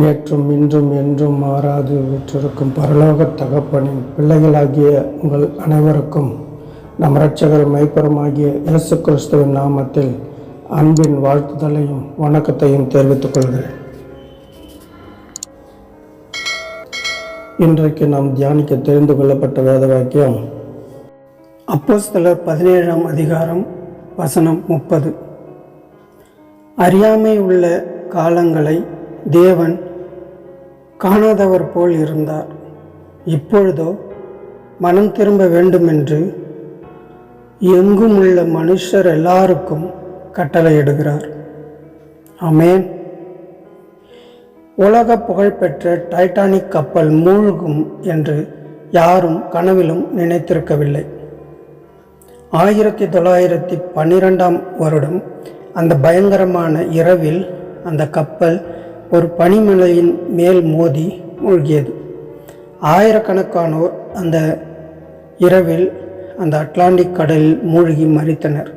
நேற்றும் இன்றும் என்றும் மாறாது வீற்றிருக்கும் பரலோக தகப்பனின் பிள்ளைகளாகிய உங்கள் அனைவருக்கும் நம் இரட்சகர் மெய்ப்பருமாகிய இயேசு கிறிஸ்துவின் நாமத்தில் அன்பின் வாழ்த்துதலையும் வணக்கத்தையும் தெரிவித்துக் கொள்கிறேன். இன்றைக்கு நாம் தியானிக்க தெரிந்து கொள்ளப்பட்ட வேத வாக்கியம் அப்போஸ்தலர் 17ஆம் அதிகாரம் வசனம் 30. அறியாமை உள்ள காலங்களை தேவன் காணாதவர் போல் இருந்தார். இப்பொழுதோ மனம் திரும்ப வேண்டுமென்று எங்கும் உள்ள மனுஷர் எல்லாருக்கும் கட்டளையிடுகிறார். ஆமென். உலக புகழ்பெற்ற டைட்டானிக் கப்பல் மூழ்கும் என்று யாரும் கனவிலும் நினைத்திருக்கவில்லை. 1912ஆம் வருடம் அந்த பயங்கரமான இரவில் அந்த கப்பல் ஒரு பனிமலையின் மேல் மோதி மூழ்கியது. ஆயிரக்கணக்கானோர் அந்த இரவில் அந்த அட்லாண்டிக் கடலில் மூழ்கி மரித்தனர்.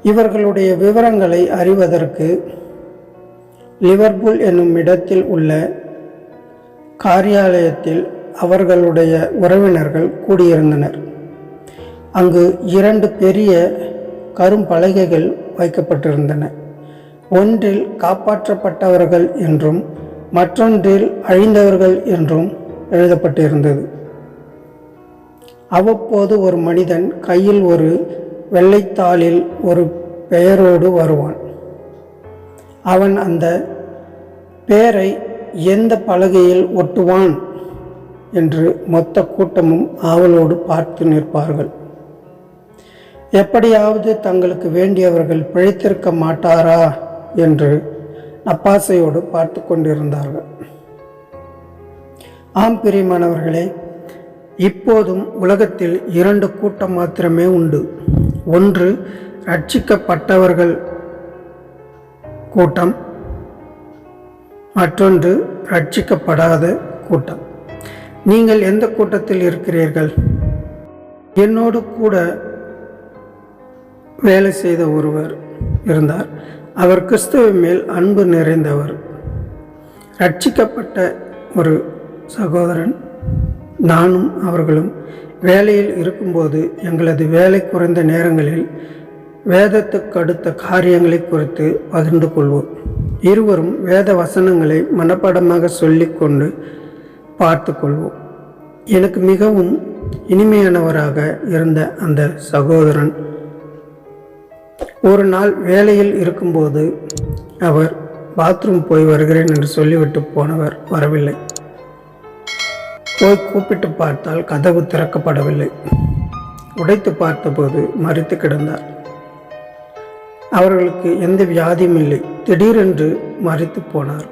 இவர்களுடைய விவரங்களை அறிவதற்கு லிவர்பூல் என்னும் இடத்தில் உள்ள காரியாலயத்தில் அவர்களுடைய உறவினர்கள் கூடியிருந்தனர். அங்கு 2 பெரிய கரும்பலகைகள் வைக்கப்பட்டிருந்தன. ஒன்றில் காப்பாற்றப்பட்டவர்கள் என்றும் மற்றொன்றில் அழிந்தவர்கள் என்றும் எழுதப்பட்டிருந்தது. அவ்வப்போது ஒரு மனிதன் கையில் ஒரு வெள்ளைத்தாளில் ஒரு பெயரோடு வருவான். அவன் அந்த பெயரை எந்த பலகையில் ஒட்டுவான் என்று மொத்த கூட்டமும் ஆவலோடு பார்த்து நிற்பார்கள். எப்படியாவது தங்களுக்கு வேண்டியவர்கள் பிழைத்திருக்க மாட்டாரா என்று நப்பாசையோடு பார்த்து கொண்டிருந்தார்கள். ஆம் பிரியமானவர்களே, இப்போதும் உலகத்தில் 2 கூட்டம் மாத்திரமே உண்டு. ஒன்று ரட்சிக்கப்பட்டவர்கள் கூட்டம், மற்றொன்று ரட்சிக்கப்படாத கூட்டம். நீங்கள் எந்த கூட்டத்தில் இருக்கிறீர்கள்? என்னோடு கூட வேலை செய்த ஒருவர் இருந்தார். அவர் கிறிஸ்துவின் மேல் அன்பு நிறைந்தவர். ரட்சிக்கப்பட்ட ஒரு சகோதரன். நானும் அவர்களும் வேலையில் இருக்கும்போது எங்களது வேலை குறைந்த நேரங்களில் வேதத்துக்கு அடுத்த காரியங்களை குறித்து பகிர்ந்து கொள்வோம். இருவரும் வேத வசனங்களை மனப்பாடமாக சொல்லிக்கொண்டு பார்த்து கொள்வோம். எனக்கு மிகவும் இனிமையானவராக இருந்த அந்த சகோதரன் ஒரு நாள் வேலையில் இருக்கும்போது அவர் பாத்ரூம் போய் வருகிறேன் என்று சொல்லிவிட்டு போனவர் வரவில்லை. போய் கூப்பிட்டு பார்த்தால் கதவு திறக்கப்படவில்லை. உடைத்து பார்த்தபோது மரித்து கிடந்தார். அவர்களுக்கு எந்த வியாதியும் இல்லை. திடீரென்று மரித்து போனார்.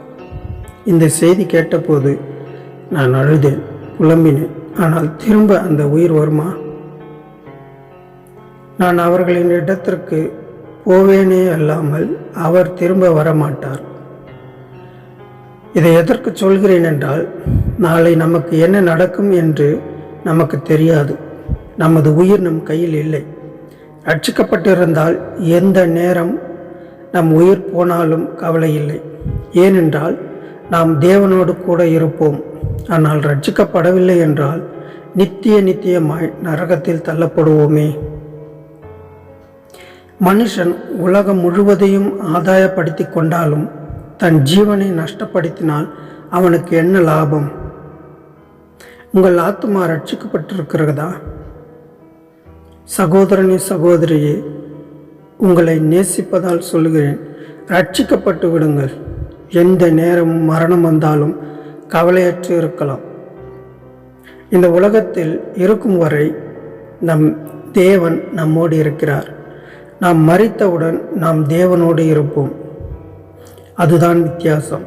இந்த செய்தி கேட்டபோது நான் அழுதேன், புலம்பினேன். ஆனால் திரும்ப அந்த உயிர் வருமா? நான் அவர்களின் இடத்திற்கு போவேனே அல்லாமல் அவர் திரும்ப வரமாட்டார். இதை எதற்கு சொல்கிறேன் என்றால், நாளை நமக்கு என்ன நடக்கும் என்று நமக்கு தெரியாது. நமது உயிர் நம் கையில் இல்லை. ரட்சிக்கப்பட்டிருந்தால் எந்த நேரம் நம் உயிர் போனாலும் கவலை இல்லை. ஏனென்றால் நாம் தேவனோடு கூட இருப்போம். ஆனால் ரட்சிக்கப்படவில்லை என்றால் நித்தியமாய் நரகத்தில் தள்ளப்படுவோமே. மனுஷன் உலகம் முழுவதையும் ஆதாயப்படுத்தி கொண்டாலும் தன் ஜீவனை நஷ்டப்படுத்தினால் அவனுக்கு என்ன லாபம்? உங்கள் ஆத்துமா ரட்சிக்கப்பட்டிருக்கிறதா? சகோதரனே, சகோதரியே, உங்களை நேசிப்பதால் சொல்கிறேன், ரட்சிக்கப்பட்டு விடுங்கள். எந்த நேரமும் மரணம் வந்தாலும் கவலையற்று இருக்கலாம். இந்த உலகத்தில் இருக்கும் வரை நம் தேவன் நம்மோடு இருக்கிறார். நாம் மரித்தவுடன் நாம் தேவனோடு இருப்போம். அதுதான் வித்தியாசம்.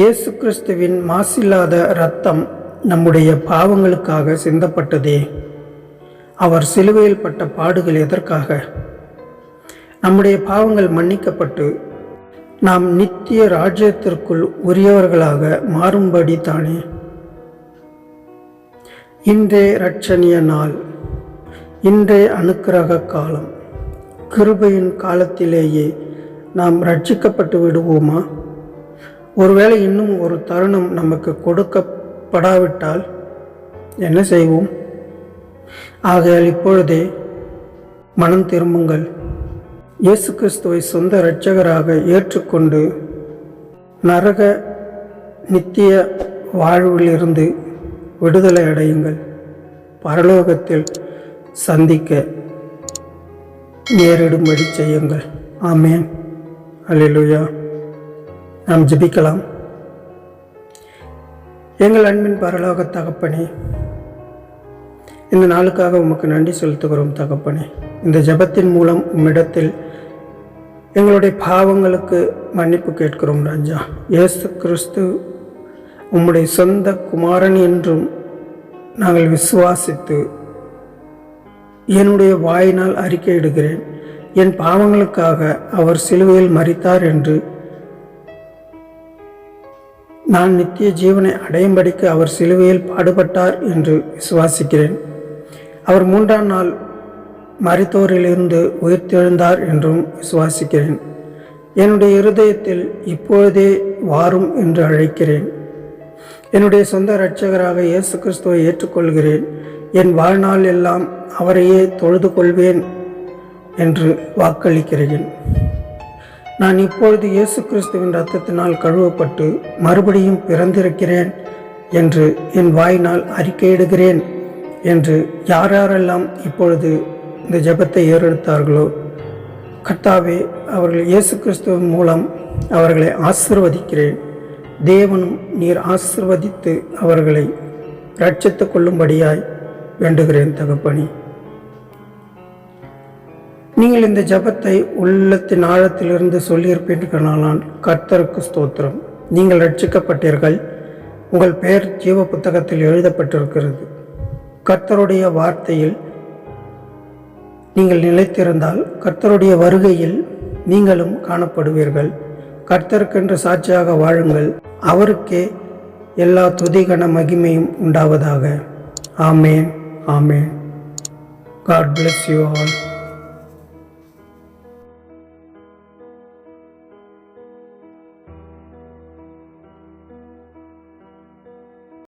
இயேசு கிறிஸ்துவின் மாசில்லாத இரத்தம் நம்முடைய பாவங்களுக்காக சிந்தப்பட்டதே. அவர் சிலுவையில் பட்ட பாடுகள் எதற்காக? நம்முடைய பாவங்கள் மன்னிக்கப்பட்டு நாம் நித்திய ராஜ்யத்திற்குள் உரியவர்களாக மாறும்படி தானே. இன்றே இரட்சணிய நாள், இன்றே அனுக்கிரக காலம். கிருபையின் காலத்திலேயே நாம் ரட்சிக்கப்பட்டு விடுவோமா? ஒருவேளை இன்னும் ஒரு தருணம் நமக்கு கொடுக்கப்படாவிட்டால் என்ன செய்வோம்? ஆகையால் இப்பொழுதே மனம் திரும்புங்கள். இயேசு கிறிஸ்துவை சொந்த இரட்சகராக ஏற்றுக்கொண்டு நரக நித்திய வாழ்விலிருந்து விடுதலை அடையுங்கள். பரலோகத்தில் சந்திக்க நேரிடும்படி செய்யுங்கள். ஆமேன். அல்லேலூயா. நாம் ஜெபிக்கலாம். எங்கள் அன்பின் பரலோக தகப்பனே, இந்த நாளுக்காக உமக்கு நன்றி செலுத்துகிறோம் தகப்பனே. இந்த ஜெபத்தின் மூலம் உம்மிடத்தில் எங்களுடைய பாவங்களுக்கு மன்னிப்பு கேட்கிறோம் ராஜா. இயேசு கிறிஸ்து உம்முடைய சொந்த குமாரன் என்றும் நாங்கள் விசுவாசித்து என்னுடைய வாயினால் அறிக்கையிடுகிறேன். என் பாவங்களுக்காக அவர் சிலுவையில் மரித்தார் என்று, நான் நித்திய ஜீவனை அடையும்படிக்கு அவர் சிலுவையில் பாடுபட்டார் என்று விசுவாசிக்கிறேன். அவர் 3ஆம் நாள் மரித்தோரிலிருந்து உயிர்த்தெழுந்தார் என்றும் விசுவாசிக்கிறேன். என்னுடைய இருதயத்தில் இப்பொழுதே வாரும் என்று அழைக்கிறேன். என்னுடைய சொந்த இரட்சகராக இயேசு கிறிஸ்துவை ஏற்றுக்கொள்கிறேன். என் வாழ்நாள் எல்லாம் அவரையே தொழுது கொள்வேன் என்று வாக்களிக்கிறேன். நான் இப்பொழுது இயேசு கிறிஸ்துவின் இரத்தத்தினால் கழுவப்பட்டு மறுபடியும் பிறந்திருக்கிறேன் என்று என் வாயினால் அறிக்கையிடுகிறேன் என்று யாரெல்லாம் இப்பொழுது இந்த ஜெபத்தை ஏறெடுத்தார்களோ கர்த்தாவே, அவர்கள் இயேசு கிறிஸ்துவின் மூலம் அவர்களை ஆசீர்வதிக்கிறேன். தேவனும் நீர் ஆசீர்வதித்து அவர்களை ரட்சித்துக் கொள்ளும்படியாய் வேண்டுகிறேன் தகப்பனே. நீங்கள் இந்த ஜெபத்தை உள்ளத்தின் ஆழத்திலிருந்து சொல்லியிருப்பீர்களானால் கர்த்தருக்கு ஸ்தோத்திரம். நீங்கள் ரட்சிக்கப்பட்டீர்கள். உங்கள் பெயர் ஜீவ புத்தகத்தில் எழுதப்பட்டிருக்கிறது. கர்த்தருடைய வார்த்தையில் நீங்கள் நிலைத்திருந்தால் கர்த்தருடைய வருகையில் நீங்களும் காணப்படுவீர்கள். கர்த்தருக்கென்று சாட்சியாக வாழுங்கள். அவருக்கே எல்லா துதிகன மகிமையும் உண்டாவதாக. ஆமேன். ஆமேன். God bless you all.